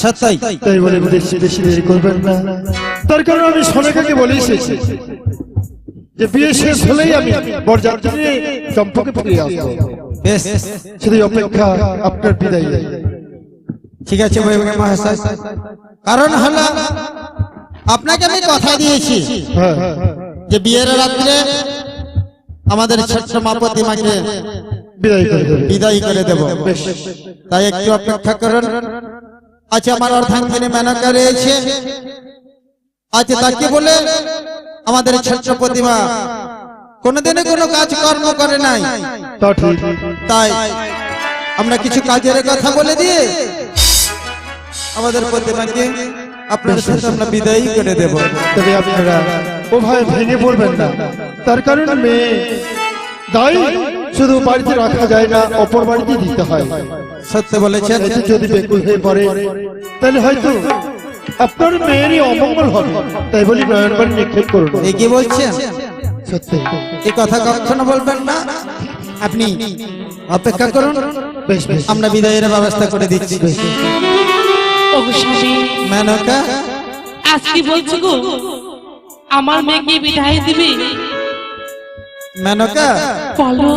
সত্যি তাই বলে বেশি বেশি দেরি করবেন না। তার কারণ আমি সোনাকাকে বলে এসেছি যে বিয়ে শেষ হলেই আমি বরযাত্রী নিয়ে চম্পকে ফিরে আসবো। বেশ, শুধু অপেক্ষা আপনার বিদায়। ঠিক আছে মহাশয়, কারণ হলো আপনাকে আমি কথা দিয়েছি হ্যাঁ, যে বিয়ের রাত্রে আমাদের ছোট্ট মা প্রতিমাকে বিদায় করে দেব। দেব। বেশ, তাই একটু অপেক্ষা করুন। আচ্ছা, আমার অর্ধাঙ্গিনী মেনকা রয়েছে, আচ্ছা তাকে বলে আমাদের ছোট্ট প্রতিমা কোনোদিনও কোনো কাজ কর্ম করে নাই, তা ঠিক। তাই আমরা কিছু কাজের কথা বলে দিয়ে আমাদের প্রতিমাকে আপনার সাথে আমরা বিদায় করে দেব। তবে আপনারা উভয় ভেঙে পড়বেন না। তার কারণ মেয়ে দায় শুধু বাড়িতে রাখা যায় না, অপর বাড়িতে দিতে হয়। সত্য বলেছেন। এতে যদি বেকুল হয়ে পড়ে তাহলে হয়তো আপনার মেয়েরই অমঙ্গল হবে। তাই বলি নয়ন বাড়ি নিক্ষেপ করুন। এই কি বলছেন? সত্যি এই কথা কখনো বলবেন না। আপনি অপেক্ষা করুন, বেশ বেশ, আমরা বিদায়ের ব্যবস্থা করে দিচ্ছি। ওগো স্বামী, মেনকা, আজ কি বলছো গো? আমার মেয়েকে বিদায় দিবি? মেনকা, বলো।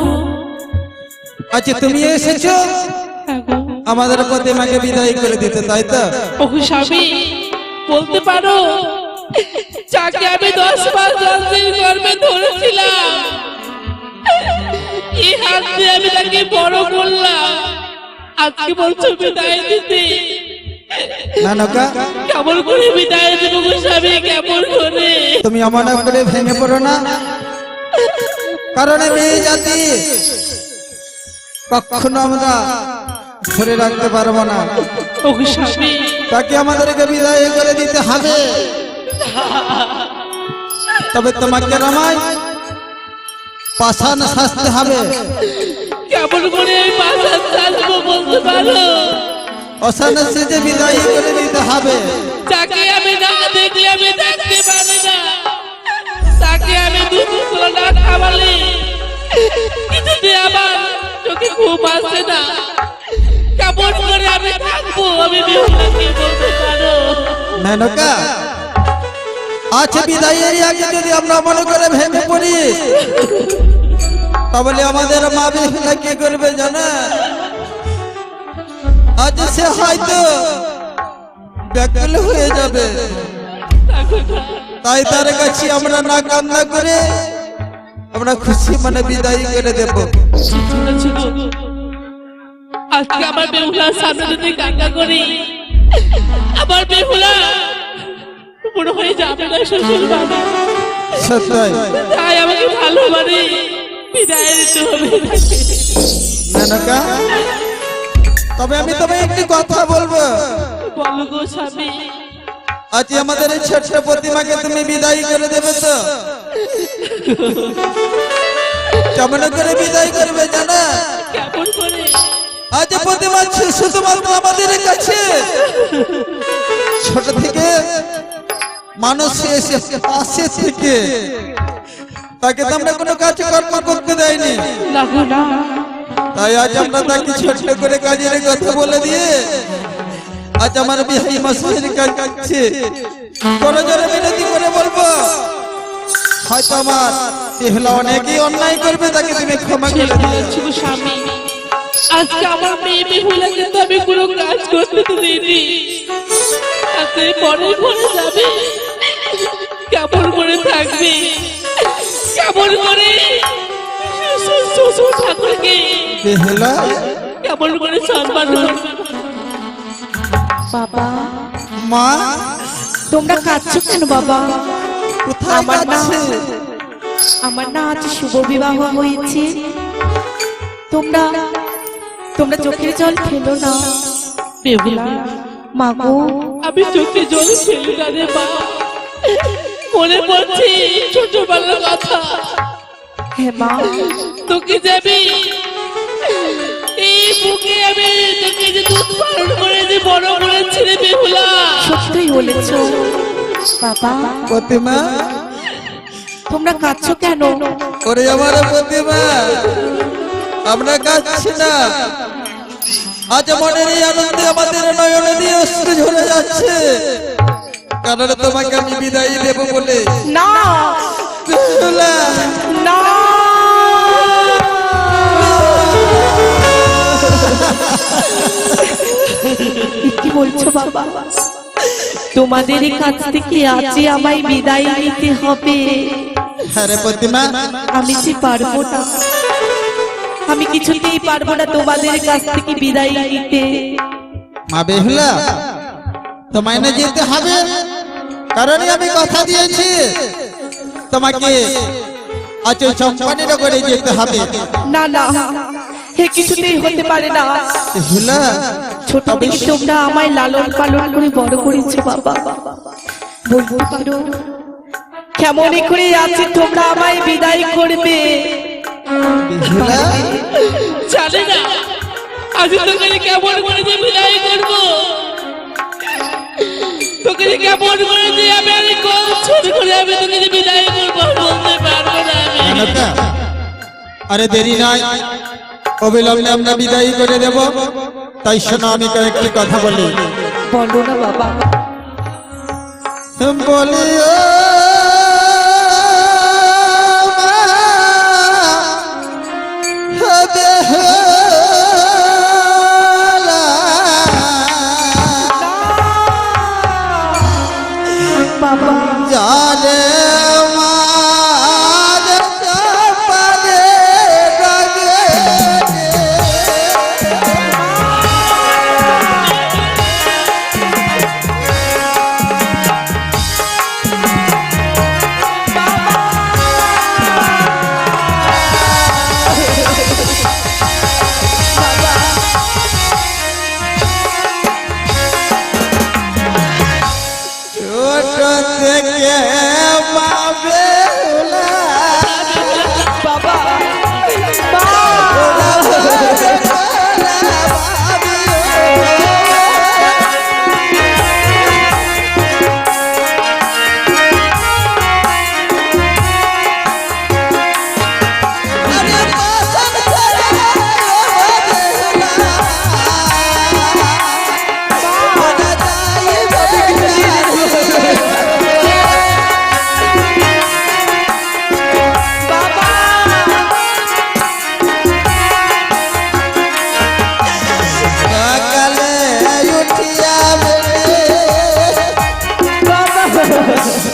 আচ্ছা তুমি এসেছো হ্যাঁ গো। আমাদের প্রতিমাকে বিদায় করে দিতে, তাই তো? ওগো স্বামী, বলতে পারো যাকে আমি 10 মাস 10 দিন গর্ভে ধরেছিলাম, এই হাত দিয়ে আমি তাকে বড় করলাম, আজকে বলছো বিদায় দিতে? মেনকা, কেমন করে বিদায় দেবো গো স্বামী, কেমন করে? তুমি এমন করে ভেঙে পড়ো না, কারণ মেয়ে জাতি কখনো আমরা ধরে রাখতে পারবো না। ওগো স্বামী, তাকে আমাদেরকে বিদায় করে দিতে হবে। তবে তোমাকে রমাই পাষাণ সাজতে হবে। কেমন করে আমি বাসার চাষবো বলতে পারো? অসান সেজে বিদায় করে দিতে হবে। যাকে আমি না দেখলে আমি দেখতে পারি না, তাকে আমি দুধ না খাওয়ালে কিছুতে আমার চোখে ঘুম আসে না। কেমন করে আমি থাকবো? আমি বিহুলাকে বলতে পারো? মেনকা, আজ বিদায়ের আগে যদি আমরা মনে করে ভেঙে পড়ি তাহলে আমাদের মা বিহুলা কি করবে জানা? আজ সে হয়তো ব্যাকুল হয়ে যাবে। তাই তার কাছে আমরা না কান্না করে আমরা খুশি মানে বিদায় করে দেব। আজকে আমার বেহুলার সামনে যদি কান্না করি, আমার বেহুলা মনে হয়ে যাবে না শ্বশুর বাবা। সত্যি তাই আমাকে ভালো মানে বিদায় দিতে হবে। মেনকা, তবে আমি তোমায় একটি কথা বলবো। বলো গো স্বামী। আজ আমাদের এই ছোট্ট প্রতিমাকে তুমি বিদায় করে দেবে তো? কেমন করে বিদায় করবে জানা? কেমন করে? আজ প্রতিমা শুধুমাত্র আমাদের কাছে ছোট থেকে মানুষ এসে পাশে থেকে তাকে তো আমরা কোনো কাজ কর্ম করতে দেয়নি। লাগো না। তাই আজ আমরা তাকে ছোট্ট করে কাজের কথা বলে দিয়ে আজ আমার বিহারি মশাইয়ের কাছে বড় জোরে বিনতি করে বলবো, হয়তো আমার বেহুলা অনেকেই অন্যায় করবে, তাকে তুমি ক্ষমা করে দিও। স্বামী, আজকে আমার মেয়ে বেহুলা কিন্তু আমি কোনো কাজ করতে তো দিইনি। আজকে পরে পরে যাবে, কেমন করে থাকবে, কেমন করে শ্বশুর ঠাকুরকে বেহুলা কেমন করে সম্মান করবে। বাবা, মা, তোমরা কাঁদছো কেন বাবা? কোথায় যাচ্ছে? আমার না আজ শুভ বিবাহ হয়েছে। তোমরা তোমরা চোখের জল ফেলো না। বেহুলা, মাগো, আমি চোখে জল ফেলি না রে মা। মনে পড়ছে ছোটবেলার কথা। হ্যাঁ মা, তোকে যাবি এই বুকে আমি তোকে যে দুধ পালন করে যে বড় করেছিলে বেহুলা। সত্যই বলেছো বাবা। প্রতিমা, তোমরা কাঁদছো কেন? ওরে আমার প্রতিমা, আমরা কাঁদছি না, আজ মনের এই আনন্দে আমাদের নয়নে দিয়ে অশ্রু ঝরে যাচ্ছে, কারণ তোমাকে আমি বিদায় দেব বলে। না বেহুলা, না কি বলছো বাবা? তোমাদের কাছ থেকে আজই আমায় বিদায় নিতে হবে। আরে প্রতিমা, আমি যে পারবো না, আমি কিছুতেই পারবো না তোমাদের কাছ থেকে বিদায় নিতে। মা বেহুলা, তোমায় না যেতে হবে, কারণ আমি কথা দিয়েছি তোমাকে আজ চম্পানি নগরে যেতে হবে। না না, হে কিছুতেই হতে পারে না। বেহুলা, ছোট থেকে তোমরা আমায় লালন পালন করে বড় করেছো বাবা, বলতে পারো কেমন করে আছে তোমরা আমায় বিদায় করবে? বেহুলা, জানি না আজ তোকে কেমন করে যে বিদায় করবো, তোকে যে কেমন করে যে আমি কোন ছোট করে আমি তোকে যে বিদায় করবো বলতে পারবো না আমি। মেনকা, আরে দেরি নাই, অবিলম্বে আমরা বিদায় করে দেব। তাই শোনো, আমি কয়েকটি কথা বলি। বলো না বাবা। বলি ও মা, বেহুলা, বাবা জানে মার চাপারে রাগে ছোট থেকে মা বেহুলা, বাবা সকালে উঠিয়া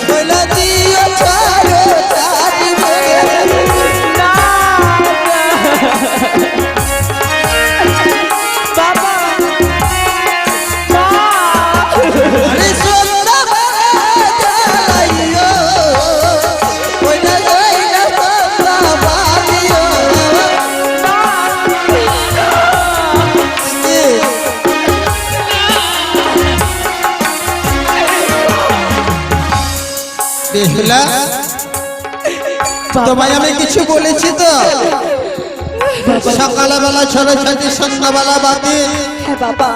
বলে দিও ছাড়ো চাঁদবে। বাবা আরে সন্ধ্যাবেলা জ্বালাইও, ওইটা ওইটা সন্ধ্যা বাদিও। বেহুলা, তোমায় আমি কিছু বলেছি তো? সকালবেলা সরস্বতী, সন্ধ্যাবেলা বাতি, হ্যাঁ বাবা,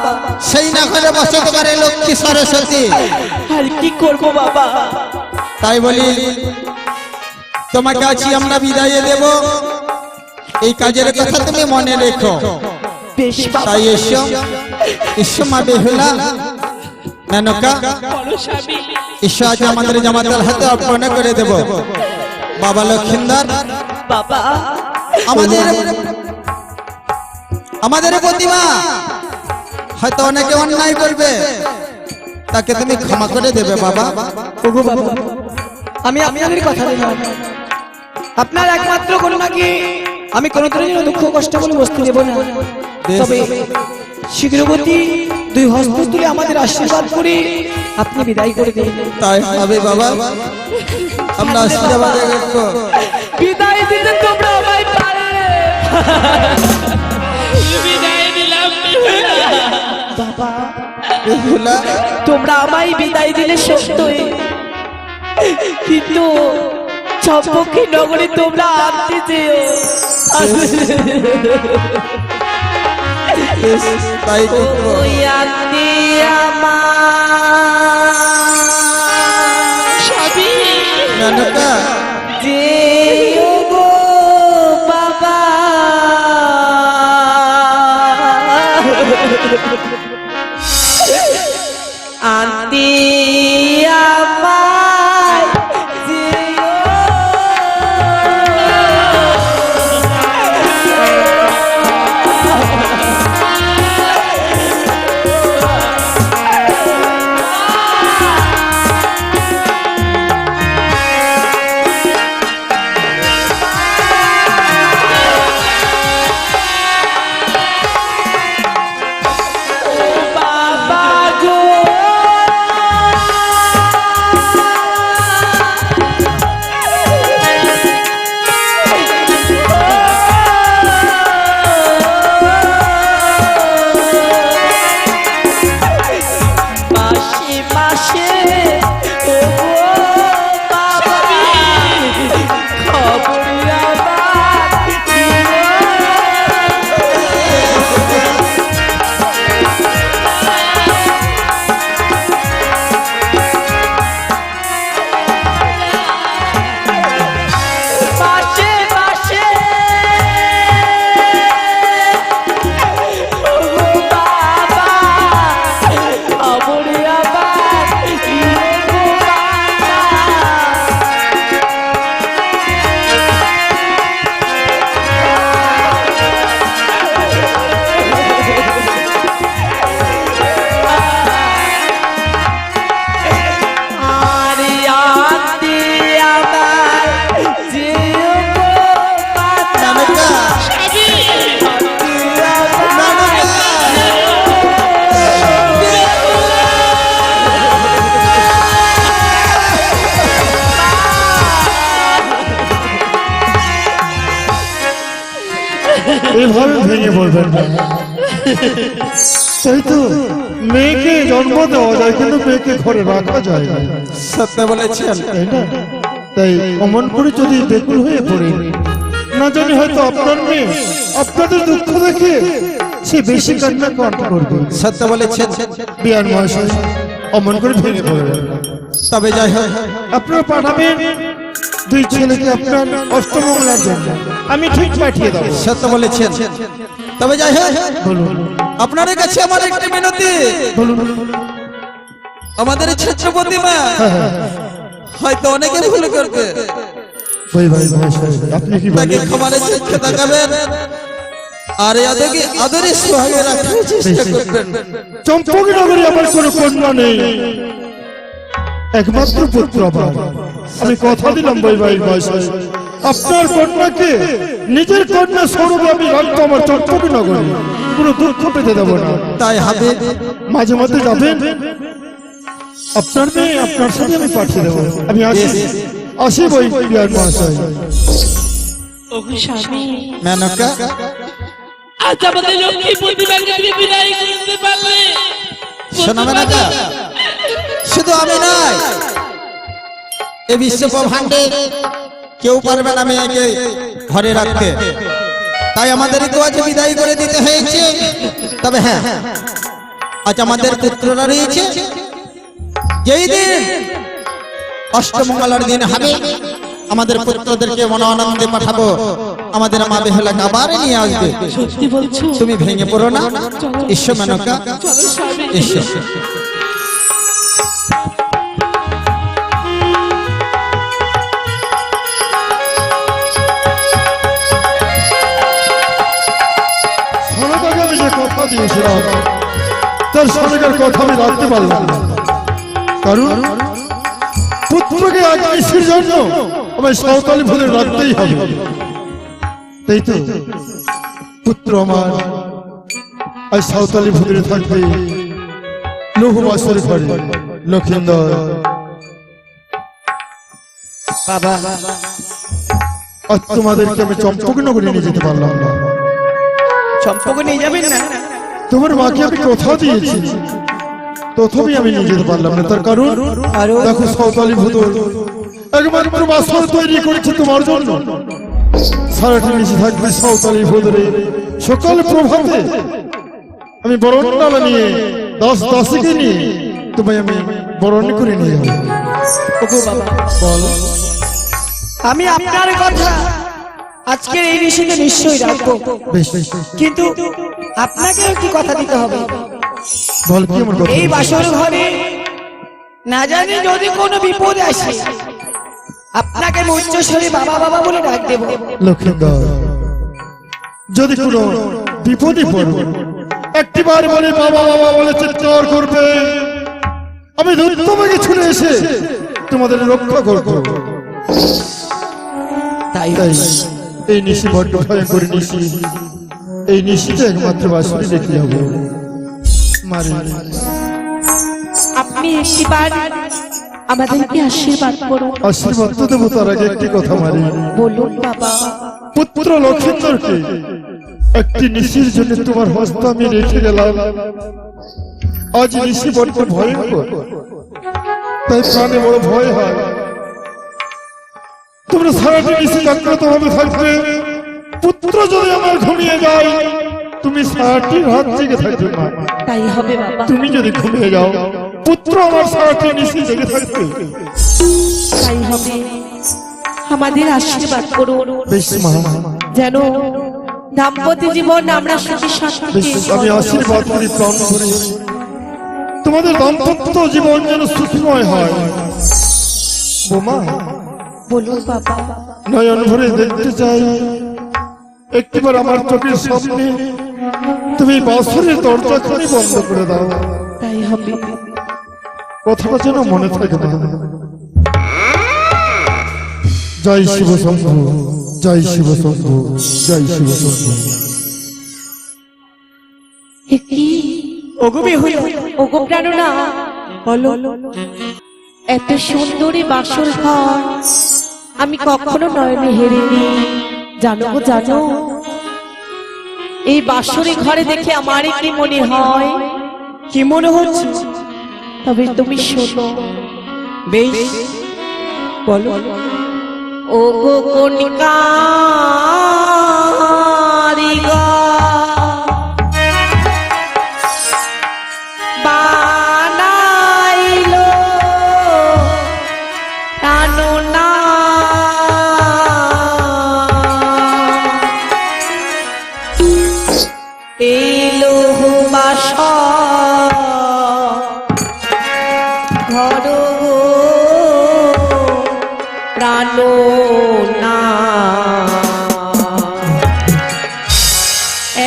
সেই নগরে বসত করে লক্ষ্মী সরস্বতী। আর কি করবো বাবা? তাই বলি তোমাকে আছি আমরা বিদায় দেব, এই কাজের কথা তুমি মনে রেখো। বেশ বাবা, তাই এসো, এসো মা বেহুলা, মেনকা, বলো স্বামী, এসো আজ আমাদের জামাতার হাতে অর্পণ করে দেব। বাবা লক্ষিন্দর, বাবা আমাদের আমাদের প্রতিমা হয়তো অনেকে অন্যায় করবে, তাকে তুমি ক্ষমা করে দেবে বাবা। ওগো বাবা, আমি আপনাদের কথা দিলাম, আপনার একমাত্র কন্যাকে আমি কোনোদিনও যেন দুঃখ কষ্ট বলে বসতে দেব না। তবে শীঘ্রবর্তী দুই হস্ত তুলে আমাদের আশীর্বাদ করে আপনি বিদায় করে দেবেন। তাই হবে বাবা, আমরা আশীর্বাদ রাখবো। বিদায় দিতে তোমরা আমায় পারলে। বিদায় দিলাম বাবা, বেহুলা, তোমরা আমায় বিদায় দিলে সত্যই, কিন্তু চম্পকী নগরে তোমরা আনতে যেও। তাই করবো। ওই আনতে আমার স্বামী, মেনকা, যেও গো বাবা। আন্টি আমায় যেও। বাবা গো পাশে পাশে ও বাবা খবর আমার দিও। পাশে পাশে ও বাবা খবর আমার দিও গো বাবা। আরে আন্টি আমার যেও গো বাবা। মেনকা, আন্টি আমার এভাবে ভেঙে পড়বেন না। তাই তো মেয়েকে জন্ম দেওয়া যায় কিন্তু মেয়েকে ঘরে রাখা যায় না, সত্য বলেছেন। তাই না? তাই অমন করে যদি বেকুল হয়ে পড়ে, না জানি হয়তো আপনার মেয়ে আপনাদের দুঃখ দেখে সে বেশি কান্না করবে। সত্য বলেছেন। বিয়ান মহাশয় অমন করে ভেঙে পড়বেন না। তবে যাই হোক, আপনারা পাঠাবেন দুই ছেলেকে আপনার অষ্টমঙ্গলার জন্য, আমি ঠিক পাঠিয়ে দেবো। সত্য বলেছেন। তবে যাই হোক, বলুন আপনাদের কাছে আমার একটি মিনতি। বলুন। আমাদের ছত্রপতি মা হয়তো অনেকে ভুল করবে, ভাই ভাই মহাশয় আপনি কি তাকে বলেন? ক্ষমারে চোখে তাকাবেন আর আদরে সোহাগে রাখার চেষ্টা করবেন। চম্পকী নগরে আমার কোনো কন্যা নেই, একমাত্র পুত্র আমার। আমি কথা দিলাম ভাই ভাই মহাশয় আপনার কন্যাকে নিজের কন্যা স্বরূপ আমি রাখবো আমার চম্পকী নগরে, কোনো দুঃখ পেতে দেবো না। তাই হবে। মাঝে মাঝে যাবেন, আপনার মেয়ে আপনার সাথে আমি পাঠিয়ে দেবো। আমি আসি আসি বই বিহার মহাশয়। ওগো স্বামী, মেনকা, আজ আমাদের লক্ষ্মী প্রতিমাকে তুমি বিদায় করতে পারলে। শোনো মেনকা, শুধু আমি নাই, এ বিশ্ব ব্রহ্মাণ্ডে কেউ পারবে না মেয়েকে ঘরে রাখতে। তাই আমাদেরকে আজ বিদায় করে দিতে হয়েছে। তবে হ্যাঁ, আজ আমাদের পুত্ররা রয়েছে, যেই দিন অষ্টমঙ্গলার দিন হবে আমাদের পুত্রদেরকে মন আনন্দে পাঠাবো, আমাদের মা বেহুলাকে আবার নিয়ে আসবে। সত্যি বলছো? তুমি ভেঙে পড়ো না। ঈশ্বর মেনকা, চলো স্বামী। ঈশ্বর। সনকাকে আমি যে কথা দিয়েছিলাম তার সনকার কথা আমি রাখতে পারলাম না, কারণ পুত্রকে আগ্নেশের জন্য আমার সাঁওতালি ভুলে রাখতেই হবে। তাই তো পুত্র আমার আজ সাঁওতালি ভুলে থাকবে লৌহ মাসের ঘরে লক্ষিন্দর। বাবা আজ তোমাদেরকে আমি চম্পকী নগরে নিয়ে যেতে পারলাম না। চম্পকে নিয়ে যাবেন না? তোমার মাকে আমি কথা দিয়েছি, তথাপি আমি নিয়ে যেতে পারলাম না। তার কারণ দেখো সাঁওতালি ভূতর একমাত্র বাসর তৈরি করেছে তোমার জন্য। সারাটি নিচে থাকবে সাঁওতালি ভূতরে। সকাল প্রভাতে আমি বরণ ডালা নিয়ে দাসীকে নিয়ে তোমায় আমি বরণ করে নিয়ে যাবো। ওগো বাবা, বল। আমি আপনার কথা আজকের এই নিশিতে নিশ্চয়ই রাখবো, বেশ বেশ। কিন্তু আপনাকে কি কথা দিতে হবে। বল কি আমার কথা এই বাসর ঘরে না জানি যদি কোনো বিপদ আসে আপনাকে আমি উচ্চস্বরে বাবা বাবা বলে ডাক দেব। লক্ষ্মীন্দর, যদি কোনো বিপদে পড়ো একটিবার বলে বাবা বাবা বলে চিৎকার করবে, আমি তোমাকে ছুটে এসে তোমাদের রক্ষা করব। তাই তাই এই নিশি বড্ড ভয়ঙ্কর নিশি, এই নিশিতে একমাত্র বাসুরি দেখতে হবে। মারি আপনি একটিবার আমাদেরকে আশীর্বাদ করুন। আশীর্বাদ তো দেবো, তার আগে একটি কথা মারি। বলুন বাবা। পুত্র লক্ষ্মীন্দরকে একটি নিশির জন্য তোমার হস্ত আমি রেখে গেলাম। আজ নিশি বড্ড ভয়ঙ্কর, তাই প্রাণে বড় ভয় হয়। তোমরা সারাটি নিশি জাগ্রত ভাবে থাকবে। পুত্র যদি আমার ঘুমিয়ে যায় তুমি সারাটি রাত জেগে থাকবে না। তাই হবে বাবা। তুমি যদি ঘুমিয়ে যাও পুত্র আমার সারাটি নিশি জেগে থাকবে। তাই হবে। আমাদের আশীর্বাদ করুন বেশ মা, যেন দাম্পত্য জীবন আমরা সুখী বেশ শান্তিতে আমি আশীর্বাদ করি প্রাণ ভরে তোমাদের দাম্পত্য জীবন যেন সুখময় হয়। বোমা, বলুন বাবা। নয়ন ভরে দেখতে চাই একটিবার আমার চোখের সামনে তুমি বাসরের দরজাখানি বন্ধ করে দাও। তাই হবে। কথাটা যেন মনে থাকে না। জয় শিব শম্ভু, জয় শিব শম্ভু, জয় শিব শম্ভু। এ কি ওগো বিহুলা, ওগো প্রাণনা, বলো এত সুন্দরী বাসর ঘর আমি কখনো নয়নে হেরিনি। জানো গো জানো, এই বাসরে ঘরে দেখে আমার কি মনে হয়? কি মনে হচ্ছে? তবে তুমি শোনো। বেশ বলো। ও গো কণিকারিগা বানাইলো প্রাণনা, এলো বাসা ঘর প্রাণনা,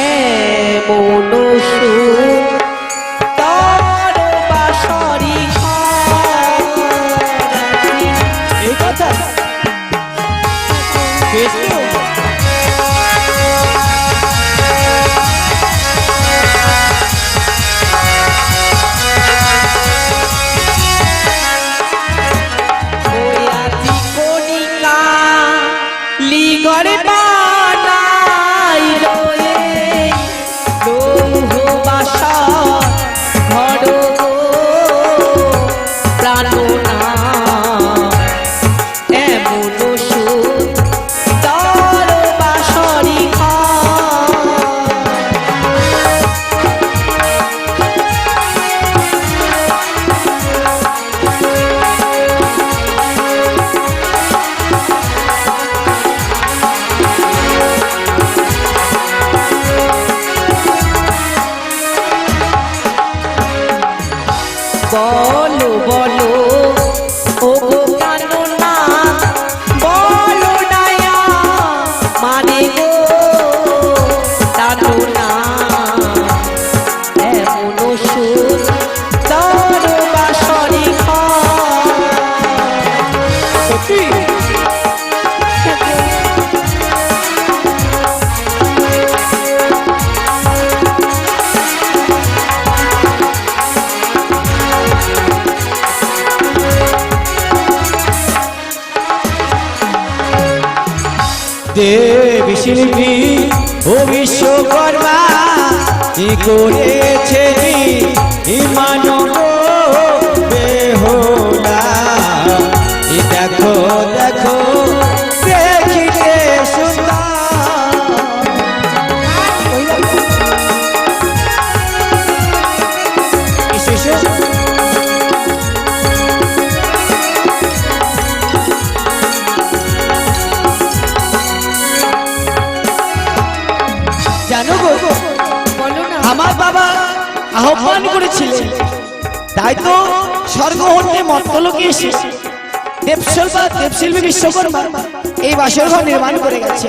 এমন সুন্দর বাসরি ঘর। এই কথা বেশ তো। ওই আতি কণিকা লিগর বানাইলো এই লৌহ বাসা ঘর গো প্রাণনা, এমন সুন্দর বাসরি ঘর। বলো বলো ও গো প্রাণনা, বলো নায়া মানে গো প্রাণনা, এমন সুন্দর বাসরি ঘর। সত্যি দেবী শিল্পী ও বিশ্বকর্মা কি করেছে মানব বেহুলা। এ দেখো দেখো দেখিতে সুন্দর। জানো গো, বলো না। আমার বাবা আহ্বান করেছিলেন, তাই তো স্বর্গ হতে মর্তলোকে এসে দেবশিল্পী বিশ্বকর্মা এই বাসর ঘর নির্মাণ করে গেছে।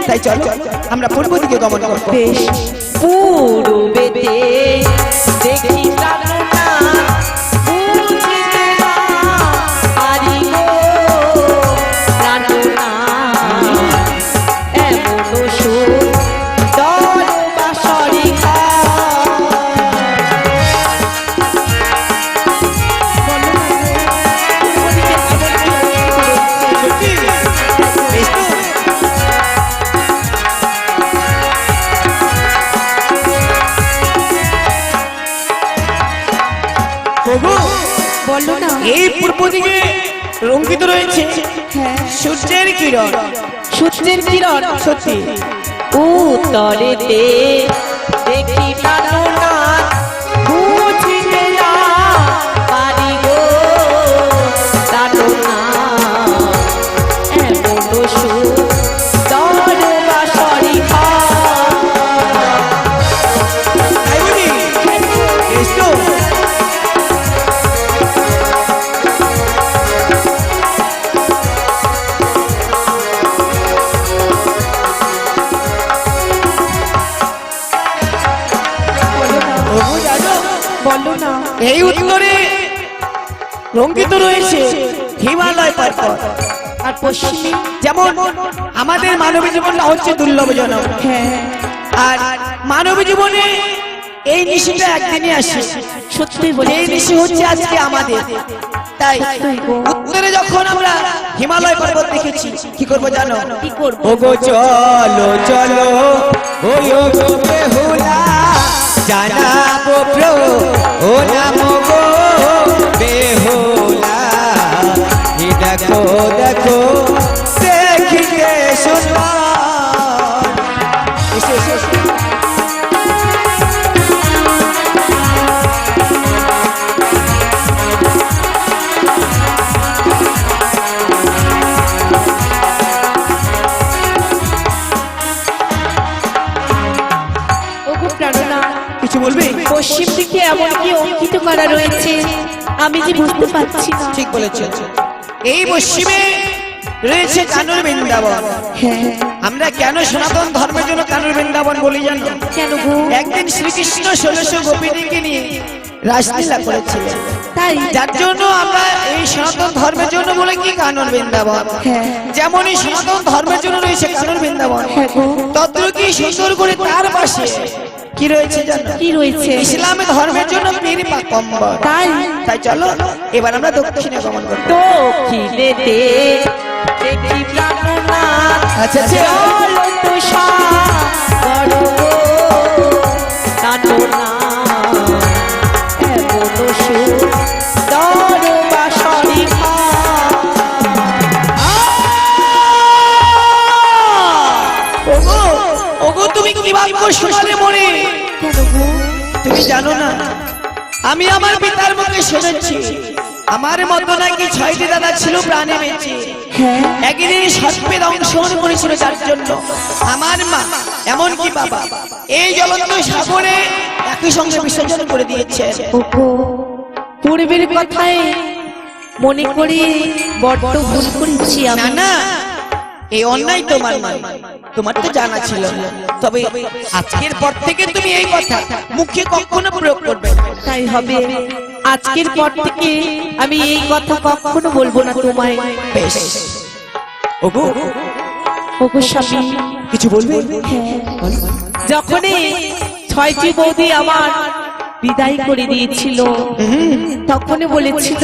তাই চলো আমরা পূর্ব দিকে গমন করবো। বেশ, পূর্বেতে দেখি প্রাণনা বুঝিতে না পারি গো প্রাণনা, এমন সুন্দর বাঁশরি বলো না। এই পূর্ব দিকে রঙ্কিত রয়েছে হ্যাঁ, সূর্যের কিরণ। সূর্যের কিরণ। সত্যি উত্তরেতে দেখি প্রাণনা বুঝিতে না পারি গো প্রাণনা, এমন সুন্দর বাঁশরি তাই বুঝি? বেশ তো। ওগো জানো, বলো না। এই উত্তরে রঙ্কিত রয়েছে হিমালয় পর্বত। আর পশ্চিমে যেমন আমাদের মানব জীবনটা হচ্ছে দুর্লভজনক, হ্যাঁ, আর মানব জীবনে এই নিশিটা একদিনই আসে। সত্যি এই বলেছি। নিশি হচ্ছে আজকে আমাদের। তাই উত্তরে যখন আমরা হিমালয় পর্বত দেখেছি, কি করবো জানো? কি করবো? ওগো চলো চলো ওই ওগো বেহুলা জানাবো ও নাম গো বেহুলা, এই দেখো দেখো দেখিতে সুন্দর। এসো, এসো, এসো। ওগো প্রাণনা, কিছু বলবি? পশ্চিম দিকে এমন কি অঙ্কিত করা রয়েছে আমি যে বুঝতে পারছি না। ঠিক বলেছো। এই পশ্চিমে রয়েছে কানুর বৃন্দাবন। হ্যাঁ, আমরা কেন সনাতন ধর্মের জন্য কানুর বৃন্দাবন বলি জানো? কেন গো? একদিন শ্রীকৃষ্ণ 1600 গোপিনীকে নিয়ে রাসলীলা করেছিলেন, তাই? যার জন্য আমরা এই সনাতন ধর্মের জন্য বলে কি কানুর বৃন্দাবন। হ্যাঁ, যেমনই সনাতন ধর্মের জন্য রয়েছে কানুর বৃন্দাবন, হ্যাঁ গো। তদ্রুপই সুন্দর করে তার পাশে কি রয়েছে জানো? কি রয়েছে? ইসলামী ধর্মের জন্য পীর পাগম্বর। তাই? তাই চলো এবার আমরা দক্ষিণে গমন করব। দক্ষিণেতে দেখি প্রাণনা আচ্ছা, আচ্ছা। জ্বলন্ত সাগর গো প্রাণনা, এমন সুন্দর বাঁশরি ওগো ওগো তুমি কি ভাগ্য শোনালে মনে? কেন গো? তুমি জানো না, আমি আমার পিতার মুখে শুনেছি আমার মতো নাকি 6টি দাদা ছিল প্রাণে বেঁচে। হ্যাঁ, একদিন সর্পে দংশন করেছিল, যার জন্য আমার মা এমনকি বাবা এই জ্বলন্ত সাগরে একই সঙ্গে বিসর্জন করে দিয়েছে। ওগো পূর্বের কথায় মনে করি বড্ড ভুল করেছি না আমি। না, এই অন্যায় তোমার মা, তোমার তো জানা ছিল না। তবে আজকের পর থেকে তুমি এই কথা মুখে কখনো প্রয়োগ করবে না। তাই হবে, আজকের পর থেকে আমি এই কথা কখনো বলবো না তোমায়। বেশ। ওগো ওগো স্বামী, কিছু বলবে? যখনই 6টি বৌদি আমার বিদায় করে দিয়েছিল তখনই বলেছিল,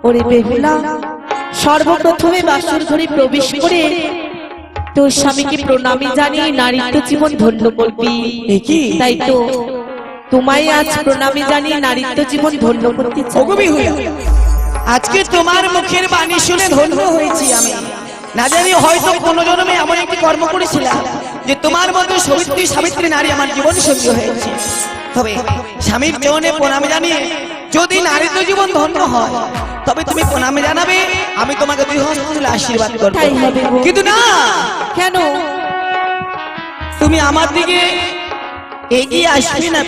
ওরে বেহুলা, সর্বপ্রথমে বাসর ঘরে প্রবেশ করে তোর স্বামীকে প্রণামী জানিয়ে নারীত্ব জীবন ধন্য করবি। এ কি? তাই তো তোমায় আজ প্রণামী জানিয়ে নারীত্ব জীবন ধন্য করতে চাই। ওগো বিহুলা, আজকে তোমার মুখের বাণী শুনে ধন্য হয়েছি আমি। না জানি হয়তো কোন জন্মে এমন একটি কর্ম করেছিলাম যে তোমার মতো সবিত্রী সাবিত্রী নারী আমার জীবন সঙ্গী হয়েছে। তবে স্বামীর চরণে প্রণাম জানিয়ে যদি নারীত্ব জীবন ধন্য হয় তবে তুমি প্রণাম জানাবে, আমি তোমাকে 2 হস্ত তুলে আশীর্বাদ করব। তাই হবে গো। কিন্তু না, কেন? তুমি আমার দিকে এগিয়ে আসবে না,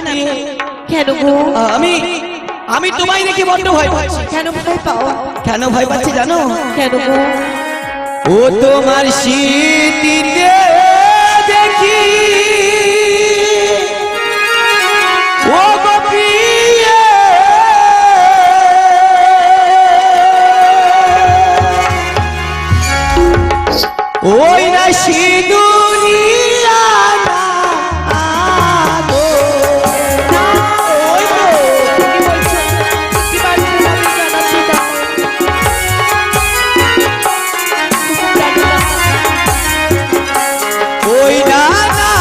কেন গো? আমি আমি তোমায় দেখে বড্ড ভয় পাচ্ছি। কেন ভয় পাও? কেন ভয় পাচ্ছি জানো? কেন গো? ও তোমার স্মৃতিতে দেখি ও গো প্রিয়ে, ওই না সিঁদুরিয়া না গো। ওই তো। কি বলছো? কি বাড়ি আমি জানাচ্ছি না। ওই না না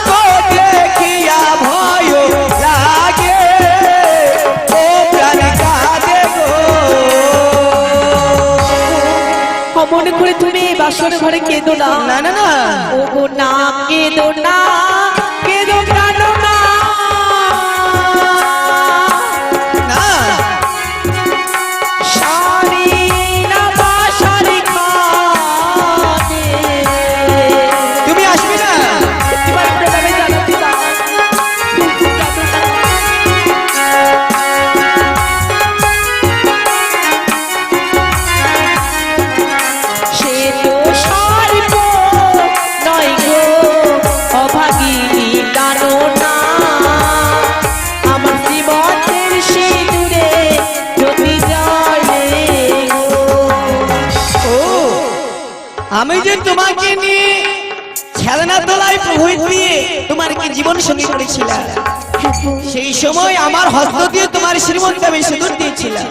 গো দেখিয়া ভয় লাগে, ও প্রাণ কাঁদে গো। মনে করে তুমি এই বাসর ঘরে কেঁদো না। না না না, ও গো না, কেঁদো না, কেঁদো কাঁদো না। না শাড়ি না বাসারি খানে। তুমি আসবে না। কি বাড়ি আমি জানাচ্ছি না। সে তো সর্ব নয় গো, অভাগিনী জানো না। আমার জীবনের সিঁদুরে যদি জলে গো। ও আমি যে তোমাকে নিয়ে খেলনা তোলায় প্রভুত দিয়ে তোমার কি জীবন সঙ্গী করেছিলাম, সেই সময় আমার হস্ত দিয়ে তোমার শ্রীমন্ত আমি সিঁদুর দিয়েছিলাম।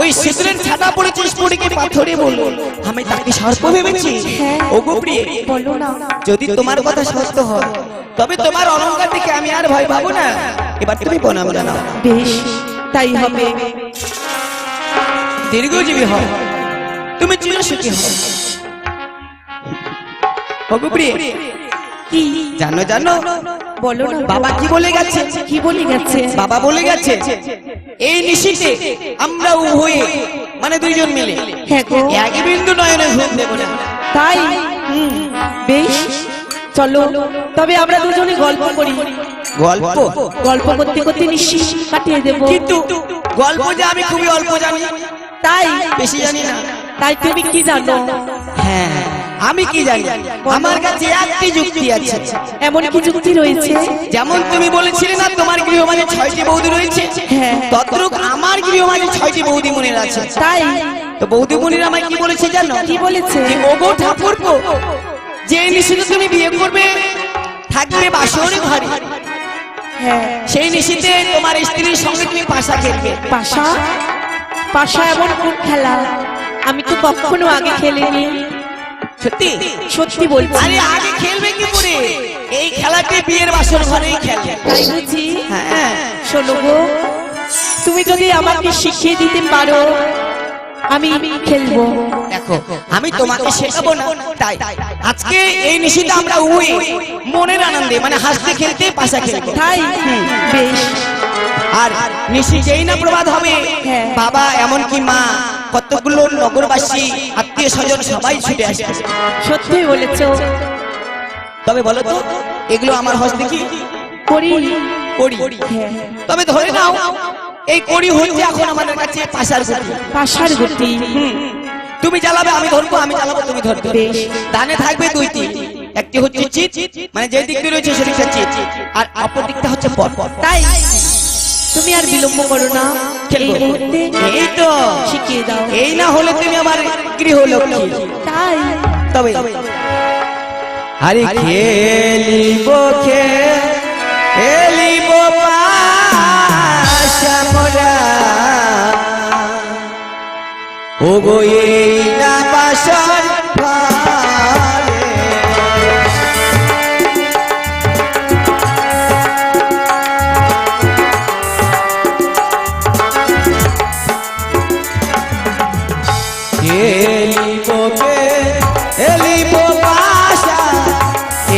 ওই সিঁদুরের ছাটা পড়েছে স্ফটিকে পাথরে বলল, আমি তাকে সর্প ভেবেছি। ও গো প্রিয়ে, বলো না। যদি তোমার কথা সত্য হয় তবে তোমার অলঙ্কার দেখে আমি আর ভয় পাবো না। এবার তুমি প্রণাম জানাও। বেশ, তাই হবে। দীর্ঘজীবী হও, তুমি চিরসুখী হও। ও গো প্রিয়ে, কি জানো জানো বলো না। বাবা কি বলে গেছে? কি বলে গেছে? বাবা বলে গেছে এই নিশীথে আমরা উভয়ে মানে দুইজন মিলে হ্যাঁ গো, এক বিন্দু নয়নে ঘুম দেব না। তাই বেশ, চলো তবে আমরা দুজনে গল্প করি। গল্প? গল্প করতে করতে নিশ্চিত কাটিয়ে দেব। কিন্তু গল্প যে আমি খুবই অল্প জানি, তাই বেশি জানি না। তাই তুমি কি জানো? হ্যাঁ আমি কি জানি, আমার কাছে একটি যুক্তি আছে। এমন কি যুক্তি রয়েছে? যেমন তুমি বলেছিলে না তোমার গৃহমাঝে 6টি বৌদি রয়েছে, হ্যাঁ। তদ্রূপ আমার গৃহমাঝে 6টি বৌদি মনের আছে। তাই তো বৌদি মনিরা আমায় কি বলেছে জানো? কি বলেছে? যে ওগো ঠাকুরপো, যে নিশীথে তুমি বিয়ে করবে থাকবে বাসর ঘরে, হ্যাঁ। সেই নিশীথে তোমার স্ত্রীর সঙ্গে তুমি পাশা খেলবে। পাশা? পাশা এমন কোন খেলা? আমি তো কখনো আগে খেলিনি। সত্যি? সত্যি বলছি। আরে আগে খেলবে কি করে? এই খেলাটি বিয়ের বাসর ঘরেই খেলে। তাই বুঝি? হ্যাঁ। শোনো গো, তুমি যদি আমাকে শিখিয়ে দিতে পারো আমি খেলবো। দেখো আমি তোমাকে শেখাবো না, তাই আজকে এই নিশীথে আমরা উভয়ে মনের আনন্দে মানে হাসতে খেলতে পাশা খেলবো। তাই বেশ। আর নিশি যেই না প্রবাদ হবে, হ্যাঁ। বাবা এমনকি মা কতগুলো নগরবাসী আত্মীয় স্বজন সবাই ছুটে আসবে। সত্যি বলেছো। তবে বলো তো এগুলো আমার হস্তে কি করি। করি? হ্যাঁ। তবে ধরে নাও এই করি হচ্ছে এখন আমাদের কাছে পাশার গুটি। পাশার গুটি। তুমি জ্বালাবে আমি ধরবো, আমি জ্বালাবো তুমি ধরবে। বেশ। দানে থাকবে দুইটি, একটি হচ্ছে চিত মানে যে দিকটি রয়েছে সেদিকটা চিত, আর অপর দিকটা হচ্ছে পট। তাই তুমি আর বিলম্ব করো না, এই মুহূর্তে এই তো শিখিয়ে দাও। এই না হলে তুমি আমার গৃহলক্ষ্মী। তাই তবে আরে খেলিব খেলিব পাশা মোরা, ও গো এই না বাসর ঘরে। খেলিব পাশা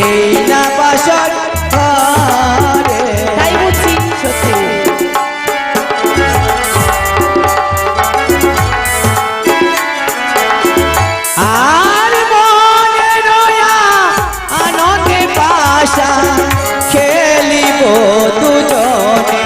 এই না বাসর ঘরে। তাই বুঝছি। সত্যি আর মনে রয়া আনন্দে পাশা খেলিব দুজনে।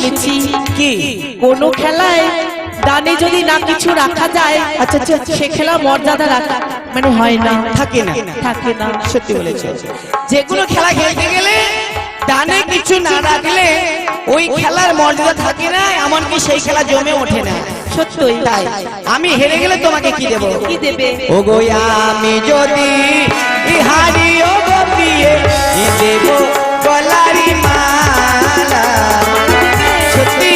শুনেছি কি কোন খেলায় দানে যদি না কিছু রাখা যায়, আচ্ছা আচ্ছা সে খেলা মর্যাদা রাখা মানে হয় না, থাকে না থাকে না। সত্যি বলেছো। যেগুলো খেলা খেলতে গেলে ডানে কিছু না রাখলে ওই খেলার মর্যাদা থাকে না, এমনকি সেই খেলা জমে ওঠে না। সত্যই তাই আমি হেরে গেলে তোমাকে কি দেব? কি দেবে? ও গো আমি যদি হারি ও গো প্রিয়ে দেব গলারি মালা। সত্যি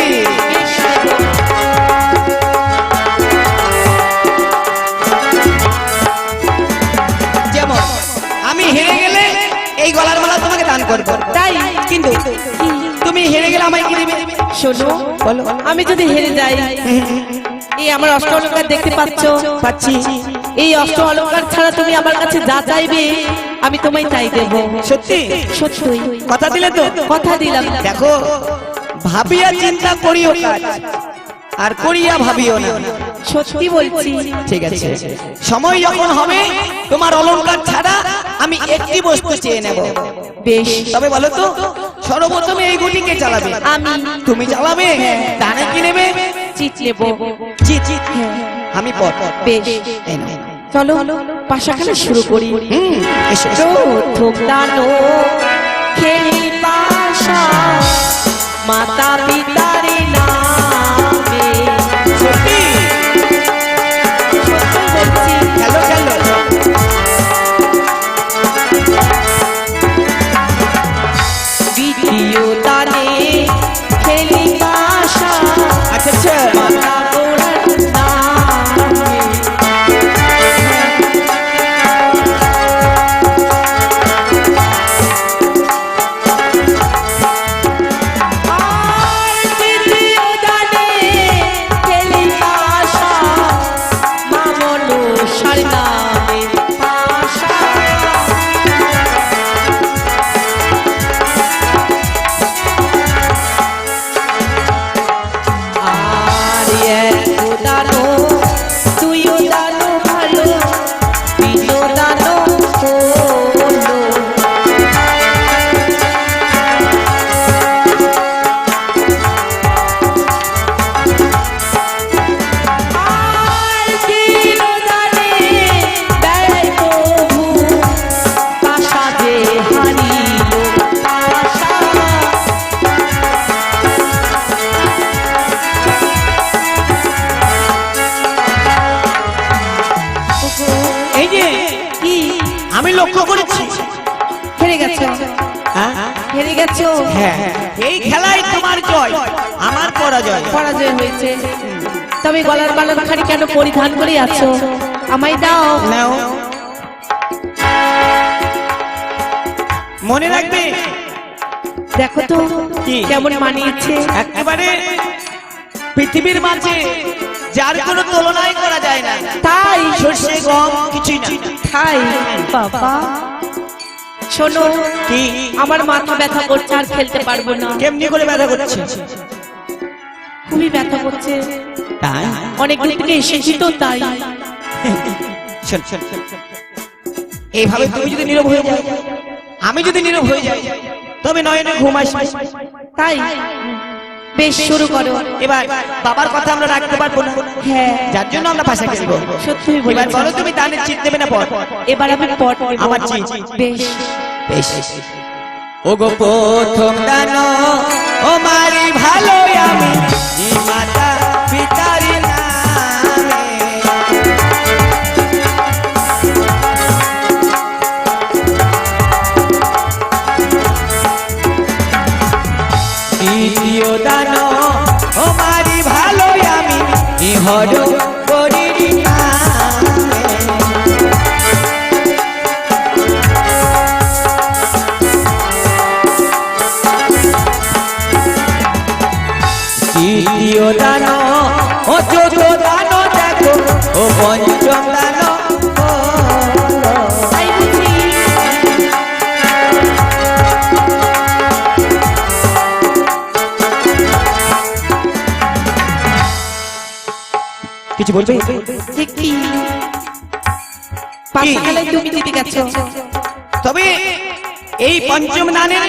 যেমন আমি হেরে গেলে এই গলার মালা তোমাকে দান করবো, তাই কিন্তু তুমি হেরে গেলে আমায় কি দেবে? শোনো, বলো। আমি যদি হেরে যাই, এই আমার অষ্ট অলঙ্কার দেখতে পাচ্ছ, পাচ্ছি। এই অষ্ট অলঙ্কার ছাড়া তুমি আমার কাছে যা চাইবে আমি তোমায় তাই দেব। সত্যি সত্যই কথা দিলে তো? কথা দিলাম। দেখো, ভাবিয়া চিন্তা করিও কাজ, আর করিয়া ভাবিও না। সত্যি বলছি। ঠিক আছে, সময় যখন হবে তোমার অলংকার ছাড়া আমি একটি বস্তু চেয়ে নেব। বেশ, তবে বলো তো, সর্বপ্রথমে এই গুটি কে চালাবে? আমি। তুমি চালাবে? ডানে কি নেবে? চিট নেব। জিত জিত, আমি পর। বেশ, এই নাও। চলো পাশা খেলা শুরু করি। এসো এসো। প্রথম দানো খেলি পাশা মাতা পিতার নামে। সত্যি সত্যি বলছি। খেলো খেলো। দ্বিতীয় দানে খেলি পাশা আচ্ছা আচ্ছা। মাতা গোড়ার নামে। আর তৃতীয় দানে খেলি পাশা মা মনসার নামে পাশা। আর এক দানো দুইও দানো ভালো, তিনও দানো হলো। আর তিন দানে দেয় প্রভু পাশা যে হারিল পাশা। এই যে কি আমি লক্ষ্য করেছি। হেরে গেছো? হ্যাঁ হেরে গেছো? হ্যাঁ, এই খেলায় তোমার জয়, আমার পরাজয়। পরাজয় হয়েছে। তবে গলার মালার খানি কেন পরিধান করে আছো? আমায় দাও। নাও, মনে রাখবে দেখো তো কি? কেমন মানিয়েছে। একেবারে পৃথিবীর মাঝে যার কোনো তুলনাই করা যায় না। তাই সর্ষে গম কিছুই না। তাই বাবা, শোনো, কি? আমার মাথা ব্যথা করছে, আর খেলতে পারবো না। কেমনি করে ব্যথা করছে? খুবই ব্যথা করছে, তাই অনেক দূর থেকে এসেছি তো তাই। শোন, শোন, শোন, শোন। এইভাবে তুমি যদি নীরব হয়ে যাও, আমি যদি নীরব হয়ে যাই, তবে নয়নে ঘুম আসবে। তাই বেশ, শুরু করো। এবার বাবার কথা আমরা রাখতে পারবো না, হ্যাঁ, যার জন্য আমরা পাশা খেলবো। সত্যি এবার বলেছো। বলো, তুমি দানের চিত দেবে না পর? এবার আমি পট নেব। আমার চিত। বেশ, বেশ। ও গো প্রথম দান ও মারি ভালো আমি মাতা পিতার নামে। দ্বিতীয় দান ও মারি ভালো আমি হর করির নামে। তৃতীয় দান ও চতুর্থ দান দেখো ও পঞ্চম দান তাই বুঝি। কিছু বলবে? ঠিক কি? পাশা খেলায় তুমি জিতে গেছো। তবে এই পঞ্চম দানের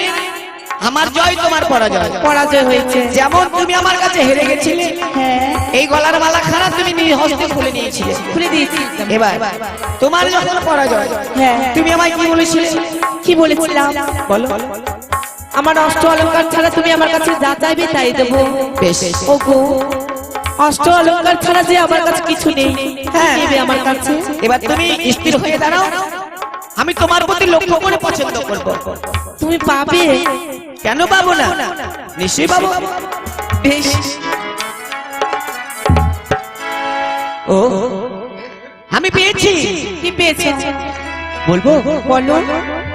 আমার জয় তোমার পরাজয়। পরাজয় হয়েছে। যেমন তুমি আমার কাছে হেরে গেছিলে, হ্যাঁ এই গলার মালা খানা তুমি নিজ হস্তে খুলে নিয়েছিলে। খুলে দিয়েছি। এবার তোমার যখন পরাজয়, হ্যাঁ তুমি আমায় কি বলেছিলে? কি বলেছিলাম বলো। আমার অষ্ট অলংকার ছাড়া তুমি আমার কাছে যা চাইবে তাই দেবো। বেশ। ওগো অষ্ট অলংকার ছাড়া যে আমার কাছে কিছু নেই, হ্যাঁ। দেবে আমার কাছে। এবার তুমি স্থির হয়ে দাঁড়াও, আমি তোমার প্রতি লক্ষ্য করে পছন্দ করব। তুমি পাবে? কেন পাবো না, নিশ্চয়ই পাবো। বেশ। ও আমি পেয়েছি। কি পেয়েছো? বলবো? বলো।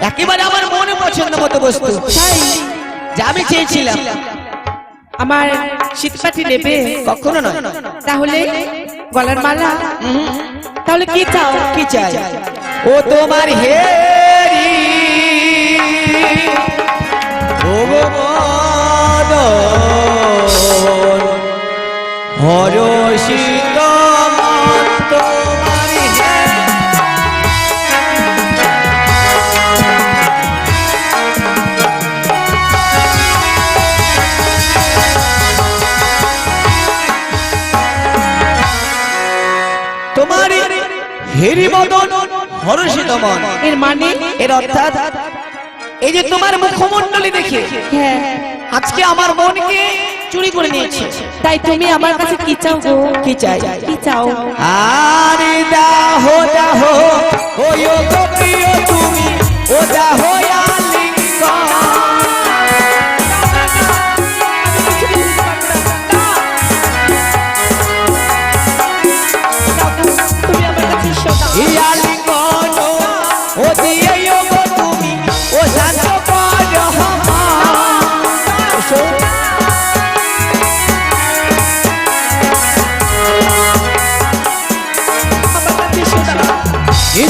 একেবারে আমার মনে পছন্দ মতো বস্তু, তাই? যা আমি চেয়েছিলাম। আমার শীতকাঠি নেবে? কখনো নয়। তাহলে গলার মালা? তাহলে কি চাও? কি চাই? ও তোমার হেরি ও মদন হরষিত মন তোমার হেরি। তোমার হেরি মদন হরষিত মন, এর মানে? এর অর্থাৎ এই যে তোমার মুখমণ্ডলী দেখে হ্যাঁ আজকে আমার মনকে চুরি করে নিয়েছে। তাই তুমি আমার কাছে কি চাও গো? কি চাই? কি চাও? আরে দাহো দাহো ওই গো প্রিয় তুমি, ও দাহো আলিঙ্গন। তুমি আমার কাছে এসো না। এই আলিঙ্গন ও দিয়ে গো তুমি, ও শান্ত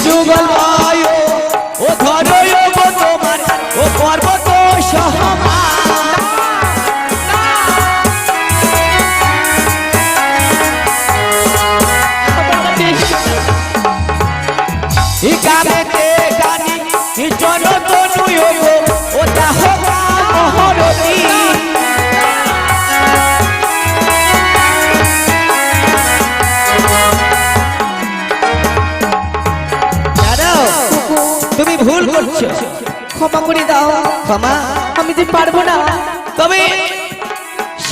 যুগল বায়ু ও ধরো গো তোমার, ও পর্বত সহমা। গানেতে গানি জনতনু ও দাহ মহরতি। তুমি ভুল করছো, ক্ষমা করে দাও। ক্ষমা? আমি যে পারবো না। তবে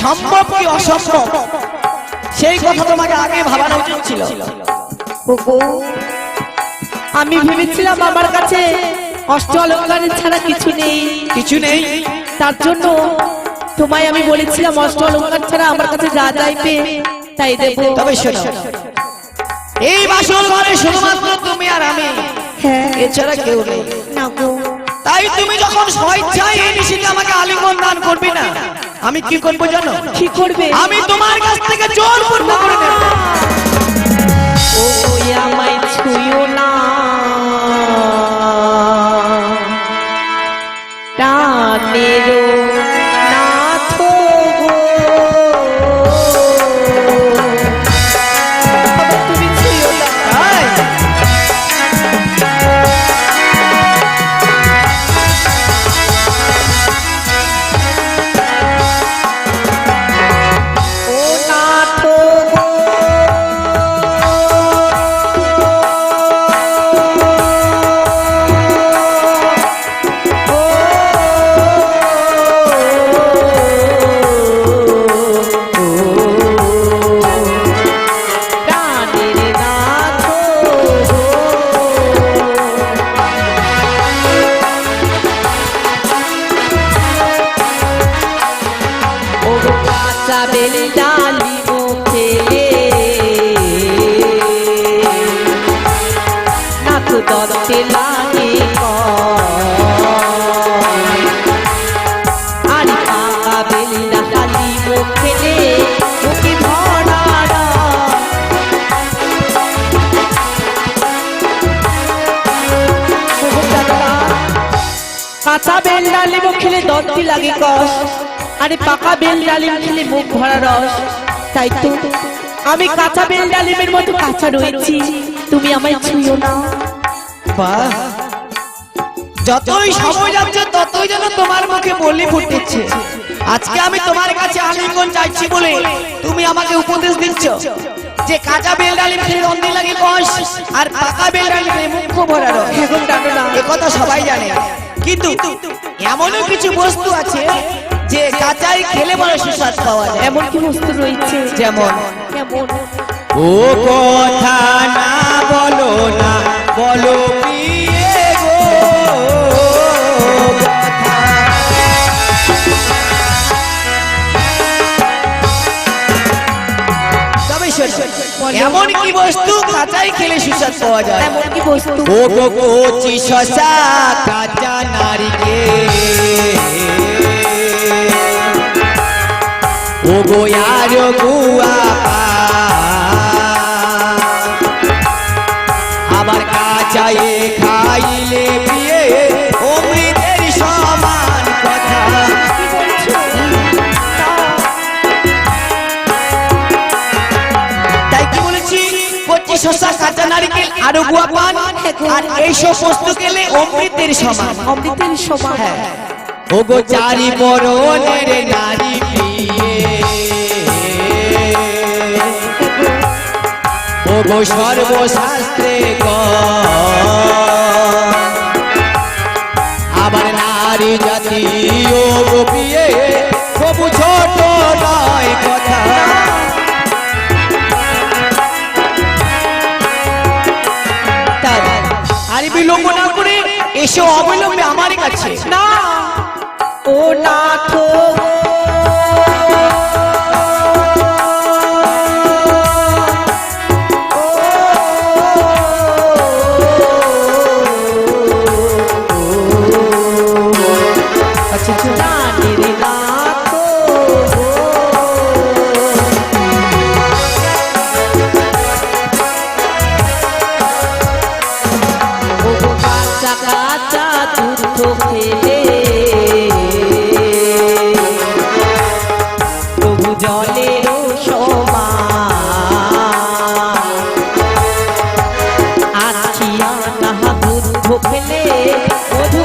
সম্ভব কি অসম্ভব সেই কথা তোমাকে আগে ভাবানো উচিত ছিল। ওগো আমি ভেবেছিলাম আমার কাছে অষ্ট অলংকারের ছাড়া কিছু নেই। কিছু নেই, তার জন্য তোমায় আমি বলেছিলাম অষ্ট অলংকার ছাড়া আমার কাছে যা চাইবে তাই দেবো। তবে শোনো, এই বাসর ঘরে শুধুমাত্র তুমি আর আমি, হ্যাঁ এছাড়া কেউ নেই। না গো। তাই তুমি যখন স্বেচ্ছায় এই নিশিতে আমাকে আলিঙ্গন দান করবে না, আমি কি করবো জানো? কি করবে? আমি তোমার কাছ থেকে জোরপূর্বক করে নেব। ও আমায় ছুঁয়ো না, প্রাণেরও নাথ গো। তুমি ছুঁয়ো না। তাই? ও নাথ গো। বেলডালি মুখে নাক দরতে লাগে আর পাকা বেলডালি মুখে মুখে ভরা কাঁচা বেলডালি মুখে দরতে লাগে কষ, আরে পাকা বেল ডালিম খেলে মুখ ভরা রস। তাই তো আমি কাঁচা বেল ডালিমের মতো কাঁচা রয়েছি, তুমি আমায় ছুঁয়ো না। বাহ, যতই সময় যাচ্ছে ততই যেন তোমার মুখে বলি ফুটেছে। আজকে আমি তোমার কাছে আলিঙ্গন চাইছি বলে তুমি আমাকে উপদেশ দিচ্ছ যে কাঁচা বেল ডালিম খেলে অন্ধে লাগে কষ, আর পাকা বেল ডালিম খেলে মুখ ভরা রস। এখন ডাকো না। এ কথা সবাই জানে, কিন্তু এমনও কিছু বস্তু আছে যে কাঁচাই খেলে বড় সুস্বাদ পাওয়া যায়। এমন কি বস্তু রয়েছে? যেমন কেমন? ও কথা না বলো না বলো প্রিয়ে গো, কথা। তবে শোনো, এমন কি বস্তু কাঁচাই খেলে সুস্বাদ পাওয়া যায়? এমন কি বস্তু? ও গো কচি শসা কাঁচা নারকেল, ও গো আর গুয়া আবার কাঁচায়ে খাইলে প্রিয়ে অমৃতের সমান কথা। কি বলছো? তাই কি বলেছি, কচি শসা কাঁচা নারকেল আর গুয়া পান, আর এইসব বস্তু খেলে অমৃতের সমান। অমৃতের সমান। ও গো চারি বরণের নারী প্রিয়ে, ও গো সর্বশাস্ত্রে আবার নারী জাতি ও গো প্রিয়ে কবু ছোট নয় কথা। আর বিলম্ব না করে এসো অবিলম্বে আমার কাছে। না ও নাথ, প্রাণের নাথ, ও কাঁচা কাঁচা দুধ খেলে তবু জলেরও সমান, আছিয়া নাহা দুধ খেলে মধু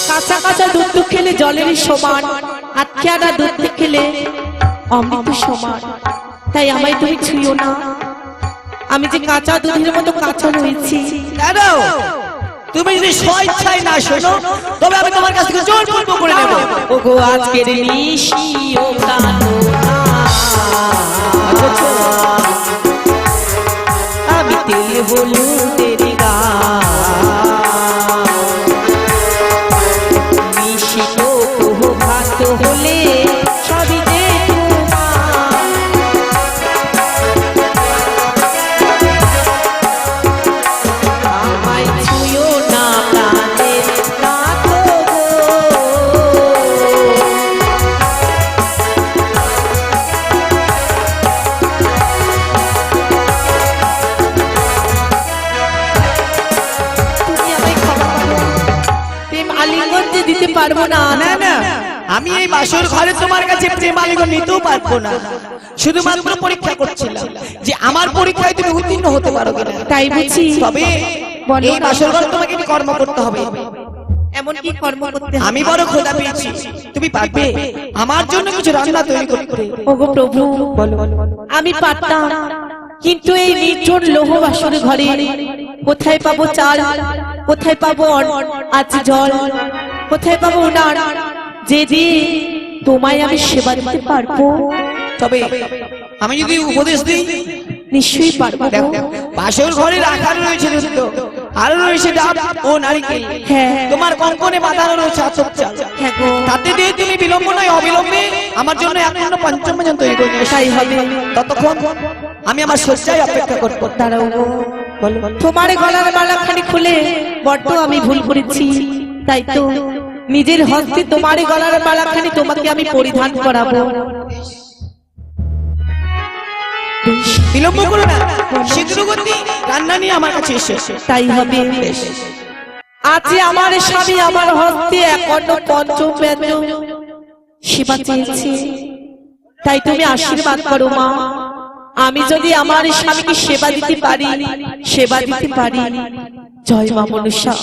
কাঁচা কাঁচা দুধ খেলে জলের সমান, আটকিয়ানা দুধ খেলে অমৃত সমান। তাই আমায় তুমি ছুঁয়ো না, আমি যে কাঁচা দুধের মতো কাঁচা রয়েছি। দাঁড়াও, তুমি যদি স্বেচ্ছায় না শোনো তবে আমি তোমার কাছ থেকে জোরপূর্বক করে নেব। ওগো আজকের নিশিও কানো না, আমি তেল হলুদের মিশিত ভাত হলে সবই যে তোমার। আমায় ছুঁয়ো না প্রাণের নাথ গো। তুমি আমায় ক্ষমা করো, প্রেম আলিঙ্গন যে দিতে পারবো না। না না, আমি এই বাসর ঘরে তোমার কাছে প্রেম আলিঙ্গন নিতেও পারবো না। শুধুমাত্র পরীক্ষা করছিলাম যে আমার পরীক্ষায় তুমি উত্তীর্ণ হতে পারো কিনা। তাই বুঝি? তবে বলো এই না। বাসর ঘরে তোমাকে একটি কর্ম করতে হবে। এমন কি কর্ম করতে হবে? আমি বড় ক্ষুধা পেয়েছি, তুমি পারবে আমার জন্য কিছু রান্না তৈরি করতে? ওগো প্রভু, আমি পারতাম, কিন্তু এই নির্জন লোহ বাসর ঘরে কোথায় পাবো চাল, কোথায় পাবো আজ জল, কোথায় পাবো উনান যে দিয়ে তোমায় আমি সেবা দিতে পারবো? তবে আমি যদি উপদেশ দিই, নিশ্চয়ই পারবো। বাসর ঘরে রাখানো রয়েছে দুধ, আরো রয়েছে ডাব ও নারকেল, হ্যাঁ। তোমার কঙ্কনে বাঁধানো রয়েছে আতপ চাল। হ্যাঁ গো, তাতে দিয়ে তুমি বিলম্ব নয় অবিলম্বে আমার জন্য এখনো পঞ্চমজন তৈরি করে নিয়ে এসো। তাই হবে। ততক্ষণ আমি আমার শয্যায় অপেক্ষা করবো। দাঁড়াও গো, তোমার গলার মালাখানি খুলে বড্ড আমি ভুল করেছি, তাই তো নিজের হস্তে তোমার গলার মালাখানি তোমাকে আমি পরিধান করাবো। বিলম্ব করো না, শীঘ্রগতি রান্না নিয়ে আমার কাছে এসে। তাই হবে। আজ আমার স্বামী আমার হস্তে একান্ন পঞ্চম সেবা চেয়েছে, তাই তুমি আশীর্বাদ করো মা, আমি যদি আমার স্বামীকে সেবা দিতে পারি, সেবা দিতে পারি। জয় মা মনসা।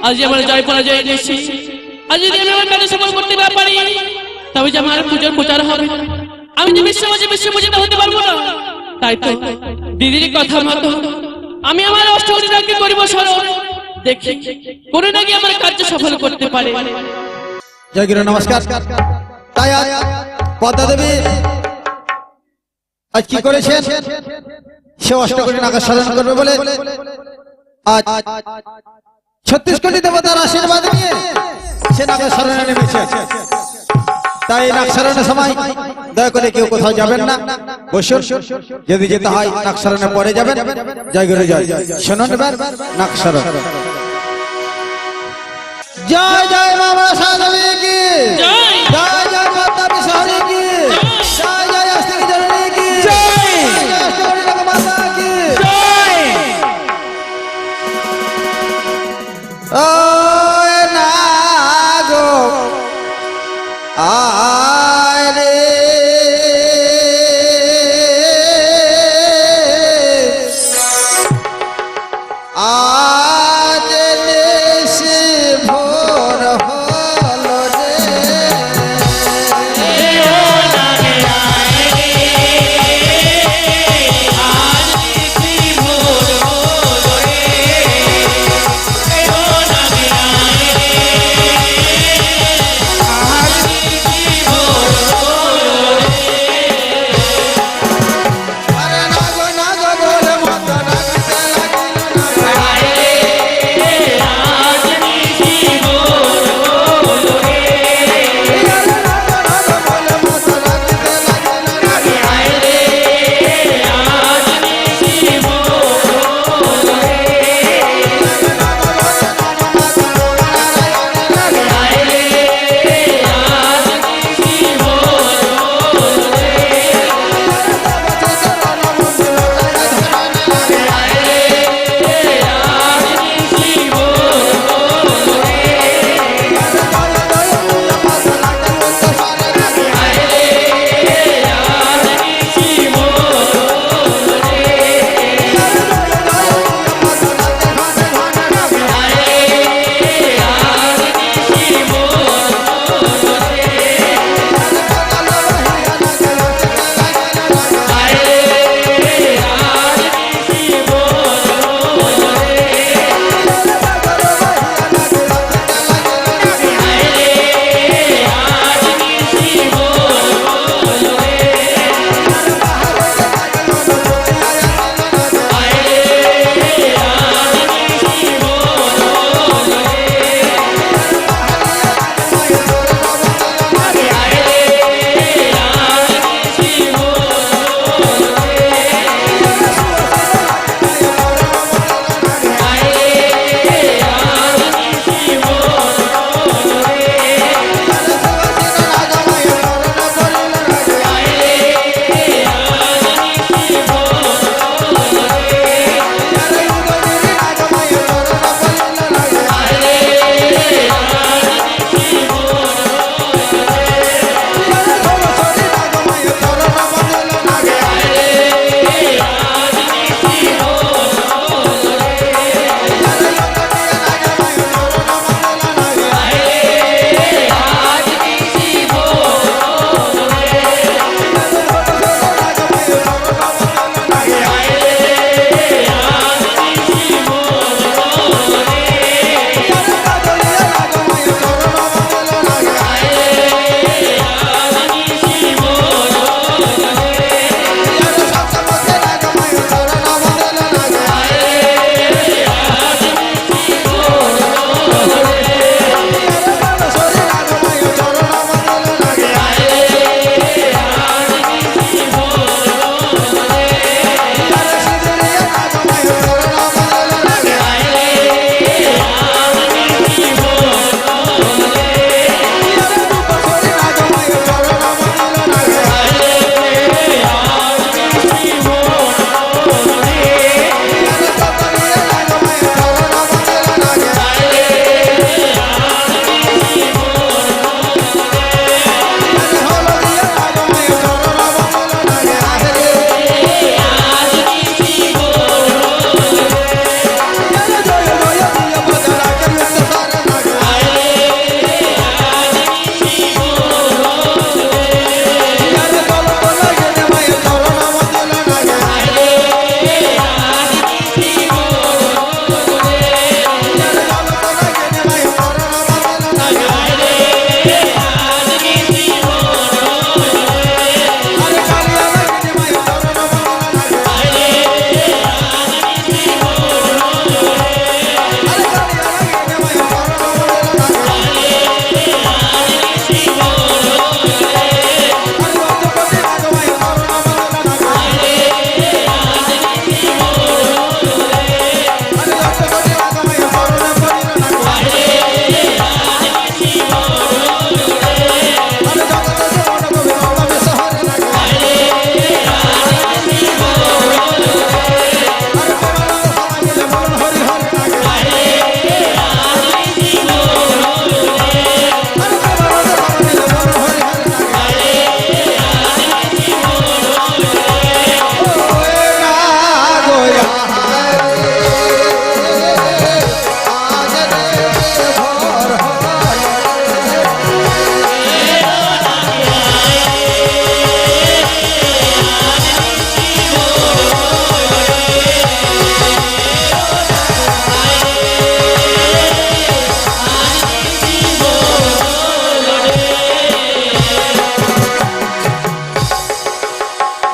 আজ আমার জয় পরাজয় এসেছি। আজ যদি আমি আমার কাজে সফল করতে না পারি, তবে যে আমার পুজোর প্রচার হবে, আমি যে বিশ্বমাঝে বিশ্বপূজিত হতে পারবো না। তাই তো দিদির কথা মতো আমি আমার অষ্টমীকে করিব স্মরণ, দেখি করে নাকি আমার কার্য সফল করতে পারে। জয় গুরু, নমস্কার। তাই আজ পদ্মা দেবী আজ কি করেছেন, সে অষ্টকোটি নাগা স্মরণ করবে বলে আজ 36 কোটি দেবতার আশীর্বাদ নিয়ে সে নাগা স্মরণে নেমেছে। তাই নাগ স্মরণের সময় দয়া করে কেউ কোথাও যাবেন না, বসুন। যদি যেতে হয় নাগ স্মরণে পরে যাবেন। জয় গুরু, জয়। শুনুন এবার নাগ স্মরণ। জয় জয় মা মনসা দেবী কি জয়, জয় জয় পদ্মা বিহারী কি জয়, জয় অষ্টমী জননী কি জয়, জয় অষ্টমী নাগ মাতা কি জয়। ও নাগো আয় রে, আজ সে ভোর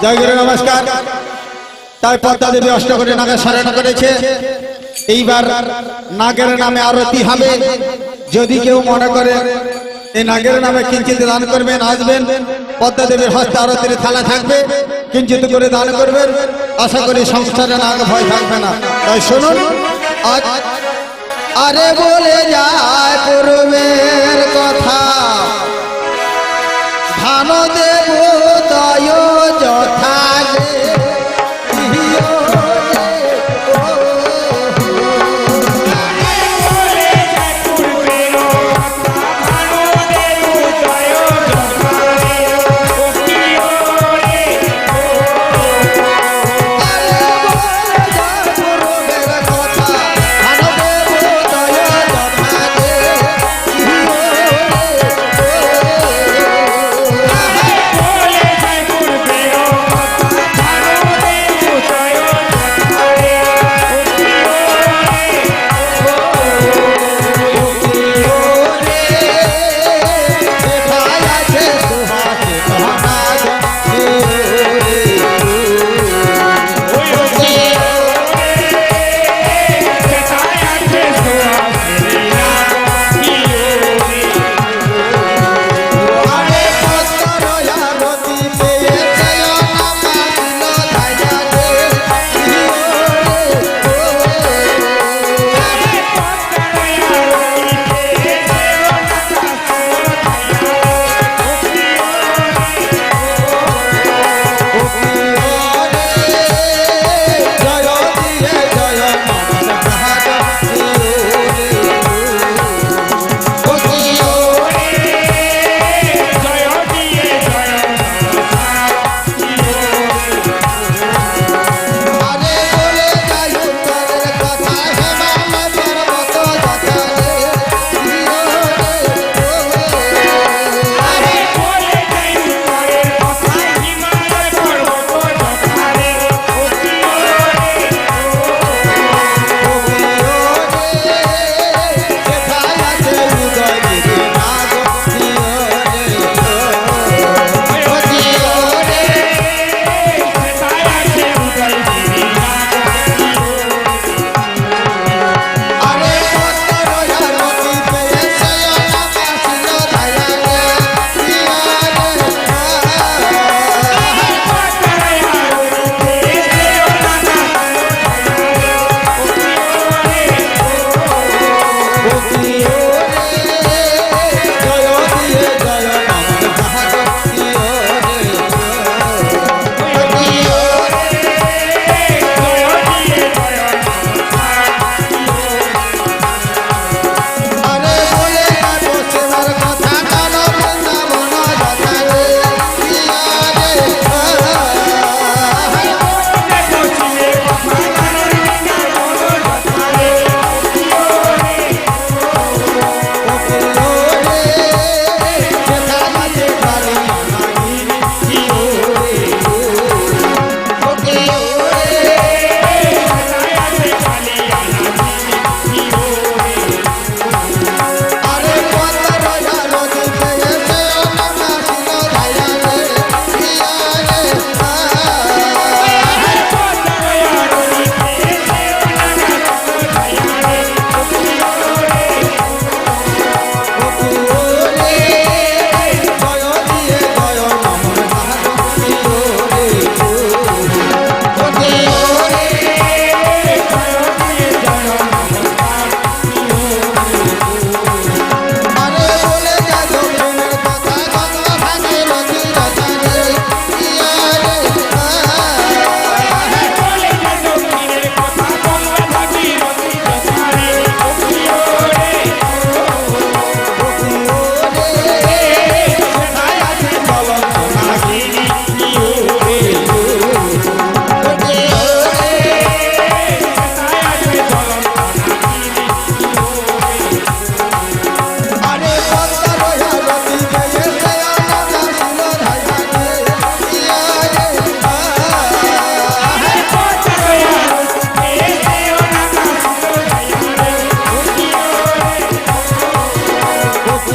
জয় গুরু নমস্কার। তাই পদ্মা দেবী অষ্টকোটি নাগের স্মরণ করেছে। এইবার নাগের নামে আরতি হবে। যদি কেউ মনে করে এই নাগের নামে কিঞ্চিত দান করবেন, আসবেন, পদ্মা দেবীর হস্তে আরতির থালা থাকবে, কিঞ্চিত করে দান করবেন। আশা করি সংসারে নাগ ভয় থাকবে না। তাই শুনুন, আরে বলে যায় পূর্বের কথা, ধান দেব দয় যথা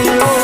you.